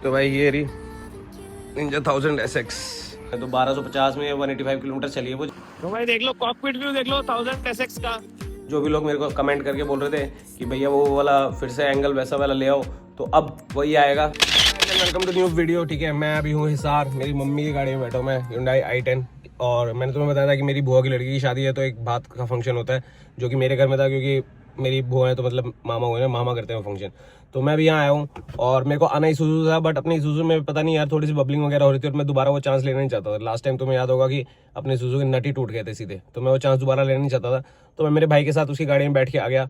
तो भाई ये रही निंजा 1000 SX। तो 1250 में 185 किलोमीटर चली है वो। तो भाई देख लो कॉकपिट व्यू देख लो 1000 SX का। जो भी लोग मेरे को कमेंट करके बोल रहे थे कि भैया वो वाला फिर से एंगल वैसा वाला ले आओ, तो अब वही आएगा। Welcome to new video. ठीक है, मैं अभी हूँ हिसार, मेरी मम्मी की गाड़ी में बैठा हूँ मैं, Hyundai i10। और मैंने तुम्हें बताया था कि मेरी बुआ की लड़की की शादी है, तो एक बात का फंक्शन होता है जो कि मेरे घर में था, क्योंकि मेरी बुआ है तो मतलब मामा हुए ना, मामा करते हैं वो फंक्शन। तो मैं भी यहाँ आया हूँ और मेरे को आना ईसुजू था, बट अपनी ईसुजू में पता नहीं यार थोड़ी सी बबलिंग वगैरह हो रही थी और मैं दोबारा वो चांस लेना नहीं चाहता था। लास्ट टाइम तुम्हें याद होगा कि अपने ईसुजू के नट ही टूट गए थे सीधे, तो मैं वो चांस दोबारा लेना नहीं चाहता था। तो मैं मेरे भाई के साथ उसकी गाड़ी में बैठ के आ गया।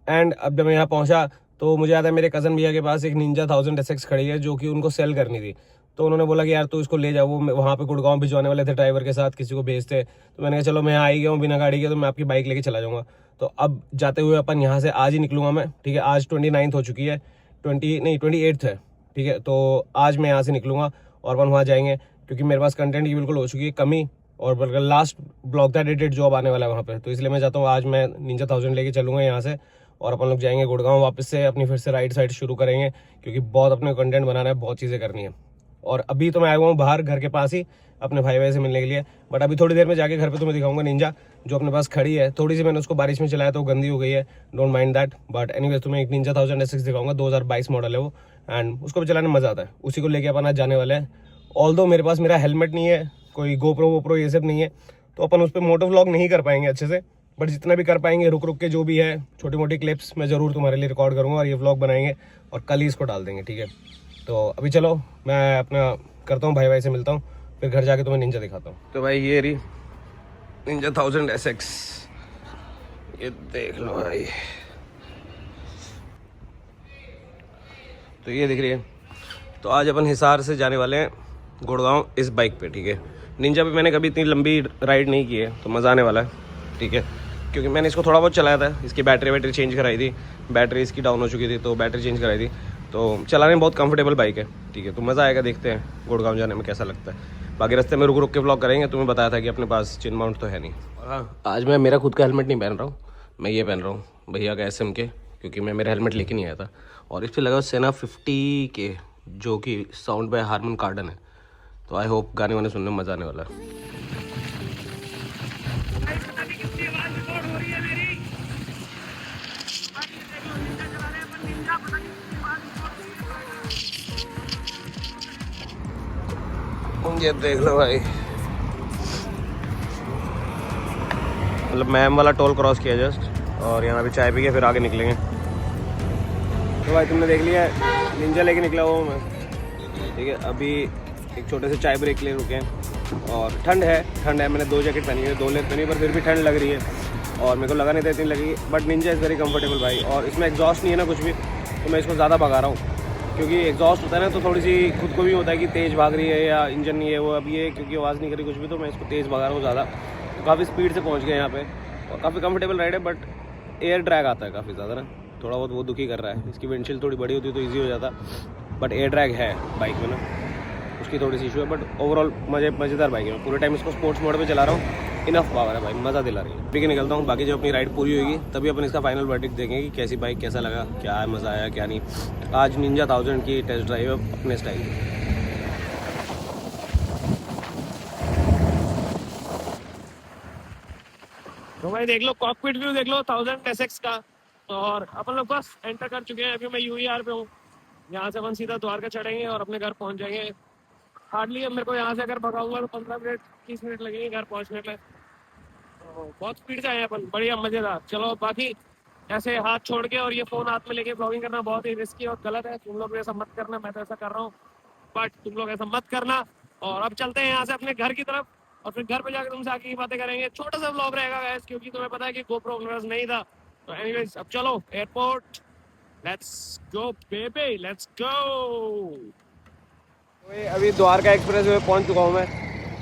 एंड अब जब मैं यहाँ पहुँचा तो मुझे याद है मेरे कज़न भैया के पास एक निंजा 1000 SX खड़ी है जो कि उनको सेल करनी थी। तो उन्होंने बोला कि यार तू इसको ले जाओ, वो वहाँ पे गुड़गांव भिजवाने वाले थे ड्राइवर के साथ, किसी को भेजते। तो मैंने कहा चलो मैं यहाँ आ ही गया हूँ बिना गाड़ी के, तो मैं आपकी बाइक लेके चला जाऊँगा। तो अब जाते हुए अपन यहाँ से आज ही निकलूंगा मैं। ठीक है, आज 29 हो चुकी है, 28 है। ठीक है, तो आज मैं यहाँ से निकलूंगा और अपन वहाँ जाएंगे, क्योंकि मेरे पास कंटेंट की बिल्कुल हो चुकी है कमी। और बल्कि लास्ट ब्लॉग था एडिटेड जॉब आने वाला है वहाँ पे, तो इसलिए मैं चाहता हूँ आज मैं निंजा 1000 लेके चलूँगा यहाँ से और अपन लोग जाएंगे गुड़गांव वापस से, अपनी फिर से राइड साइड शुरू करेंगे, क्योंकि बहुत अपने कंटेंट बनाना है, बहुत चीज़ें करनी है। और अभी तो मैं आया हुआ हूँ बाहर घर के पास ही अपने भाई भाई से मिलने के लिए, बट अभी थोड़ी देर में जाके घर पे तुम्हें दिखाऊंगा निंजा जो अपने पास खड़ी है। थोड़ी सी मैंने उसको बारिश में चलाया तो गंदी हो गई है, don't mind that. But anyways तुम्हें एक निंजा 1000 SX दिखाऊंगा, 2022 मॉडल है वो, एंड उसको भी चलाने में मजा आता है। उसी को लेके अपन आज जाने वाले हैं। ऑल्दो मेरे पास मेरा हेलमेट नहीं है, कोई गोप्रो वोप्रो ये सब नहीं है, तो अपन उस पर मोटो व्लॉग नहीं कर पाएंगे अच्छे से, बट जितना भी कर पाएंगे रुक रुक के जो भी है छोटी मोटी क्लिप्स मैं ज़रूर तुम्हारे लिए रिकॉर्ड करूँगा और ये व्लॉग बनाएंगे और कल ही इसको डाल देंगे। ठीक है, तो अभी चलो मैं अपना करता हूँ, भाई भाई से मिलता हूँ, फिर घर जाके तुम्हें निंजा दिखाता हूँ। तो भाई ये रही निंजा 1000 SX, ये देख लो भाई। तो ये दिख रही है। तो आज अपन हिसार से जाने वाले हैं गुड़गांव इस बाइक पे। ठीक है, निंजा पे मैंने कभी इतनी लंबी राइड नहीं की है, तो मज़ा आने वाला है। ठीक है, क्योंकि मैंने इसको थोड़ा बहुत चलाया था, इसकी बैटरी चेंज कराई थी, बैटरी इसकी डाउन हो चुकी थी तो बैटरी चेंज कराई थी, तो चलाने में बहुत कंफर्टेबल बाइक है। ठीक है, तो मज़ा आएगा, देखते हैं गुड़गांव जाने में कैसा लगता है। बाकी रास्ते में रुक रुक के व्लॉग करेंगे। तुम्हें बताया था कि अपने पास चिन माउंट तो है नहीं। हाँ, आज मैं मेरा खुद का हेलमेट नहीं पहन रहा हूँ, मैं ये पहन रहा हूँ भैया का SM के, क्योंकि मैं मेरा हेलमेट लेके नहीं आया था। और इस पर लगा सेना 50 के, जो कि साउंड बाय हारमन कार्डन है। तो आई होप गाने वाने सुनने में मज़ा आने वाला है। ये देख लो भाई, मतलब मैम वाला टोल क्रॉस किया जस्ट, और यहाँ पे चाय पी के फिर आगे निकलेंगे। तो भाई तुमने देख लिया निंजा लेके निकला हुआ मैं। ठीक है, अभी एक छोटे से चाय ब्रेक के लिए रुके हैं और ठंड है। मैंने 2 जैकेट पहनी है, 2 लेयर पहनी, पर फिर भी ठंड लग रही है और मेरे को लगा नहीं था इतनी लगेगी। But Ninja is very comfortable भाई, और इसमें एग्जॉस्ट नहीं है ना कुछ भी, तो मैं इसको ज़्यादा भगा रहा हूँ, क्योंकि एग्जॉस्ट होता है ना तो थोड़ी सी खुद को भी होता है कि तेज़ भाग रही है या इंजन नहीं है वो, अब ये क्योंकि आवाज़ नहीं करी कुछ भी, तो मैं इसको तेज़ भगा रहा हूँ ज़्यादा। तो काफ़ी स्पीड से पहुँच गया यहाँ पे और काफ़ी कंफर्टेबल राइड है, बट एयर ड्रैग आता है काफ़ी ज़्यादा ना, थोड़ा बहुत वो दुखी कर रहा है। इसकी विंडशील्ड थोड़ी बड़ी होती तो ईजी हो जाता, बट एयर ड्रैग है बाइक में ना, उसकी थोड़ी सी इशू है। बट ओवरऑल मज़ेदार बाइक है। मैं पूरे टाइम इसको स्पोर्ट्स मोड पे चला रहा हूँ, इनफ पावर है भाई, मज़ा दिला रही है। ठीक है, निकलता हूँ, बाकी जब अपनी राइड पूरी होगी तभी अपन इसका फाइनल वर्डिक्ट देखेंगे कि कैसी बाइक, कैसा लगा, क्या है, मज़ा आया क्या नहीं। आज निंजा 1000 की टेस्ट ड्राइव है अपने स्टाइल की। तो भाई देख लो कॉकपिट व्यू देख लो 1000 SX का। और अपन लोग बस एंटर कर चुके हैं, अभी मैं UER पे हूँ। यहाँ से अपन सीधा द्वारका चढ़ेंगे और अपने घर पहुँच जाएंगे। हार्डली अब मेरे को यहाँ से अगर भगाऊंगा तो 15 मिनट 30 मिनट लगेंगे घर पहुँचने में। तो बहुत स्पीड से आए हैं अपन, बढ़िया मजेदार। चलो बाकी ऐसे हाथ छोड़ के और ये फोन हाथ में लेके ब्लॉगिंग करना बहुत ही रिस्की और गलत है। तुम लोग ऐसा मत करना, मैं तो ऐसा कर रहा हूँ, बट तुम लोग ऐसा मत करना। और अब चलते हैं यहाँ से अपने घर की तरफ और फिर घर पे जाकर तुमसे आगे की बातें करेंगे। छोटा सा व्लॉग रहेगा गाइस, क्योंकि तुम्हें पता है कि GoPro नहीं था। तो एनीवेज अब चलो airport, let's go baby, let's go. अभी द्वारका एक्सप्रेस वे पहुँच चुका हूँ मैं।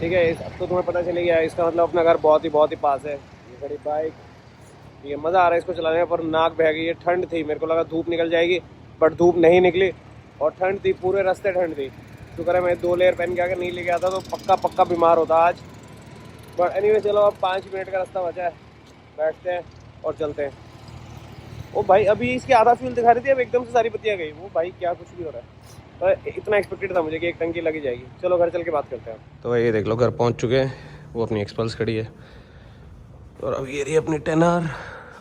ठीक है, अब तो तुम्हें पता चले गया, इसका मतलब अपना घर बहुत ही पास है। ये बड़ी बाइक, ये मज़ा आ रहा है इसको चलाने में, पर नाक बह गई है। ठंड थी, मेरे को लगा धूप निकल जाएगी, बट धूप नहीं निकली और ठंड थी, पूरे रास्ते ठंड थी। शुक्र है मैं 2 लेयर पहन के आकर नहीं लेके आता तो पक्का बीमार होता आज। बट एनीवे चलो, अब 5 मिनट का रास्ता बचा है, बैठते हैं और चलते हैं। ओ भाई, अभी इसकी आधा फ्यूल दिखा रही थी, अब एकदम से सारी बत्तियाँ गई। वो भाई क्या कुछ भी हो रहा है। पर इतना एक्सपेक्टेड था मुझे कि एक टंकी लगी जाएगी। चलो घर चल के बात करते हैं। तो ये देख लो घर पहुंच चुके हैं, वो अपनी एक्सपल्स खड़ी है और अब ये रही अपनी 10R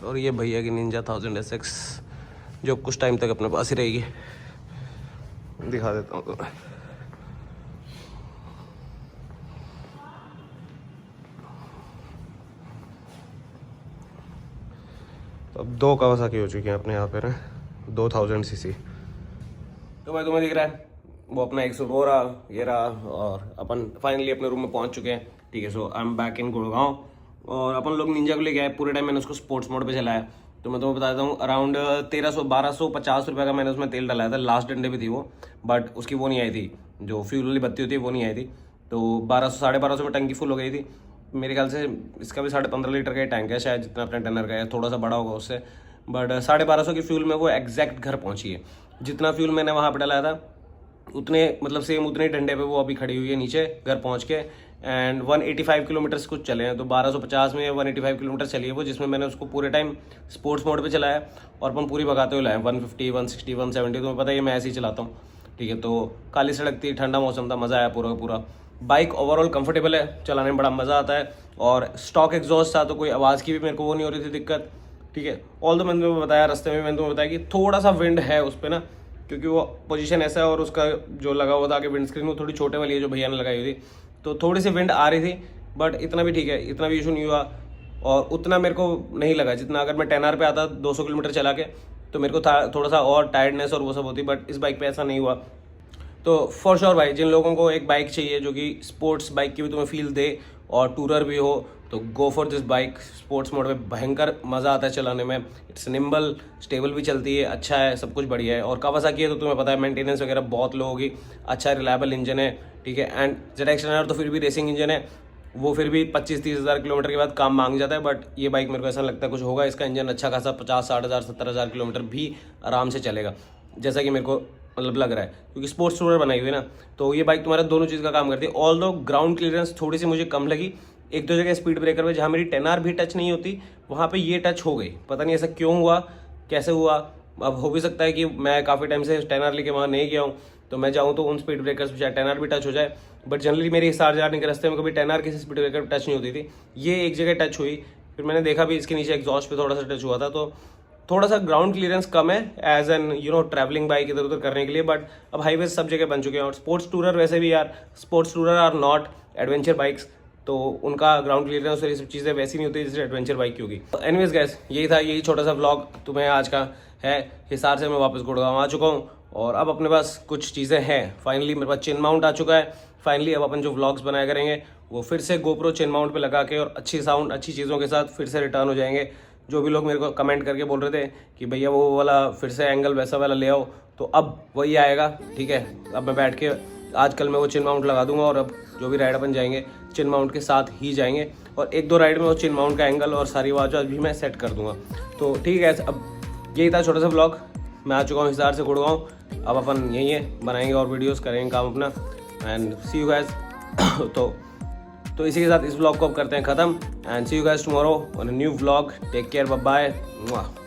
और ये भैया की निंजा 1000 SX जो कुछ टाइम तक अपने पास ही रहेगी। दिखा देता हूँ तुम्हें। तो अब 2 कावासाकी हो चुकी हैं अपने यहाँ पे ना, 2000 सीसी। तो भाई तुम्हें दिख रहा है वो अपना 100 वो रहा, ये रहा, और अपन फाइनली अपने रूम में पहुंच चुके हैं। ठीक है, so I am back in Gurgaon और अपन लोग निंजा को लेके आए। पूरे टाइम मैंने उसको स्पोर्ट्स मोड पे चलाया। तो मैं तुम्हें बताता हूँ अराउंड 1300-1250 रुपये का मैंने उसमें तेल डाला था। लास्ट डंडे भी थी वो, बट उसकी वो नहीं आई थी, जो फ्यूल वाली बत्ती होती है वो नहीं आई थी। तो 1200-1250 में टंकी फुल हो गई थी मेरे ख्याल से। इसका भी 15.5 लीटर का ही टैंक है शायद, जितना अपने टनर का है, थोड़ा सा बड़ा होगा उससे। बट 1250 की फ्यूल में वो एग्जैक्ट घर पहुंची है। जितना फ्यूल मैंने वहाँ पर डलाया था उतने मतलब सेम उतने डंडे पे वो अभी खड़ी हुई है नीचे घर पहुंच के। एंड 185 किलोमीटर्स कुछ चले हैं। तो 1250 में 185 किलोमीटर चली है वो, जिसमें मैंने उसको पूरे टाइम स्पोर्ट्स मोड पे चलाया और अपन पूरी भगाते हुए लाए 150, 160, 170। तुम्हें पता है मैं ऐसे ही चलाता हूँ। ठीक है, तो काली सड़क थी, ठंडा मौसम था, मज़ा आया पूरा पूरा। बाइक ओवरऑल कंफर्टेबल है, चलाने में बड़ा मज़ा आता है। और स्टॉक एग्जॉस्ट था तो कोई आवाज़ की भी मेरे को वो नहीं हो रही थी दिक्कत। ठीक है, ऑल दो मैंने तुम्हें बताया, रास्ते में मैंने तुम्हें बताया कि थोड़ा सा विंड है उस पर ना, क्योंकि वो पोजीशन ऐसा है और उसका जो लगा हुआ था आगे विंड स्क्रीन वो थोड़ी छोटे वाली है जो भैया ने लगाई हुई थी। तो थोड़ी सी विंड आ रही थी, बट इतना भी ठीक है, इतना भी इशू नहीं हुआ। और उतना मेरे को नहीं लगा जितना अगर मैं 10R पे आता 200 किलोमीटर चला के, तो मेरे को थोड़ा सा और टायर्डनेस और वो सब होती। बट इस बाइक पे ऐसा नहीं हुआ। तो फॉर श्योर भाई, जिन लोगों को एक बाइक चाहिए जो कि स्पोर्ट्स बाइक की भी तुम्हें फील दे और टूरर भी हो, तो go for this bike. Sports mode में भयंकर मज़ा आता है चलाने में। इट्स निम्बल, स्टेबल भी चलती है, अच्छा है, सब कुछ बढ़िया है। और कावासाकी है तो तुम्हें पता है मेंटेनेंस वगैरह बहुत लो होगी। अच्छा रिलायबल इंजन है। ठीक है, एंड ZX-10R तो फिर भी रेसिंग इंजन है, वो फिर भी 25-30 हज़ार किलोमीटर के बाद काम मांग जाता है। बट ये बाइक मेरे को ऐसा लगता है कुछ होगा, इसका इंजन अच्छा खासा 50-60 हज़ार 70 हज़ार किलोमीटर भी आराम से चलेगा, जैसा कि मेरे को मतलब लग रहा है, क्योंकि स्पोर्ट्स टूरर बनाई हुई है ना। तो ये बाइक तुम्हारा दोनों चीज़ का काम करती है। ऑल दो ग्राउंड क्लियरेंस थोड़ी सी मुझे कम लगी। एक दो जगह स्पीड ब्रेकर में जहाँ मेरी 10R भी टच नहीं होती, वहाँ पे ये टच हो गई। पता नहीं ऐसा क्यों हुआ, कैसे हुआ। अब हो भी सकता है कि मैं काफ़ी टाइम से 10R लेके वहाँ नहीं गया हूँ, तो मैं जाऊँ तो उन स्पीड ब्रेकर्स पर शायद 10R भी टच हो जाए। बट जनरली मेरे हिसार जाने के रास्ते में कभी 10R किसी स्पीड ब्रेकर पर टच नहीं होती थी। ये एक जगह टच हुई, फिर मैंने देखा भी इसके नीचे एग्जॉस्ट पे थोड़ा सा टच हुआ था। तो थोड़ा सा ग्राउंड क्लियरेंस कम है एज एन ट्रैवलिंग बाइक इधर उधर करने के लिए। बट अब हाईवे सब जगह बन चुके हैं। और स्पोर्ट्स टूरर वैसे भी यार, sports tourer are not adventure bikes, तो उनका ग्राउंड क्लियरेंस और ये सब चीज़ें वैसी नहीं होती जैसे एडवेंचर बाइक की होगी। एनीवेज गाइस, यही था, यही छोटा सा व्लॉग तुम्हें आज का है। हिसार से मैं वापस गुड़गांव आ चुका हूँ और अब अपने पास कुछ चीज़ें हैं। फाइनली मेरे पास चिन माउंट आ चुका है। फाइनली अब अपन जो व्लॉग्स बनाया करेंगे वो फिर से GoPro चिन माउंट पे लगा के और अच्छी साउंड अच्छी चीज़ों के साथ फिर से रिटर्न हो जाएंगे। जो भी लोग मेरे को कमेंट करके बोल रहे थे कि भैया वो वाला फिर से एंगल वैसा वाला ले आओ, तो अब वही आएगा। ठीक है, अब मैं बैठ के आजकल मैं वो चिन माउंट लगा दूंगा और अब जो भी राइड अपन जाएंगे चिन माउंट के साथ ही जाएंगे। और एक दो राइड में वो चिन माउंट का एंगल और सारी आवाज़ भी मैं सेट कर दूंगा। तो ठीक है, अब यही था छोटा सा ब्लॉग। मैं आ चुका हूँ हिसार से गुड़गांव। अब अपन यहीं है, बनाएंगे और वीडियोस करेंगे काम अपना। And see you guys. तो इसी के साथ इस व्लॉग को अब करते हैं ख़त्म। And see you guys tomorrow on a new vlog. Take care, bye bye.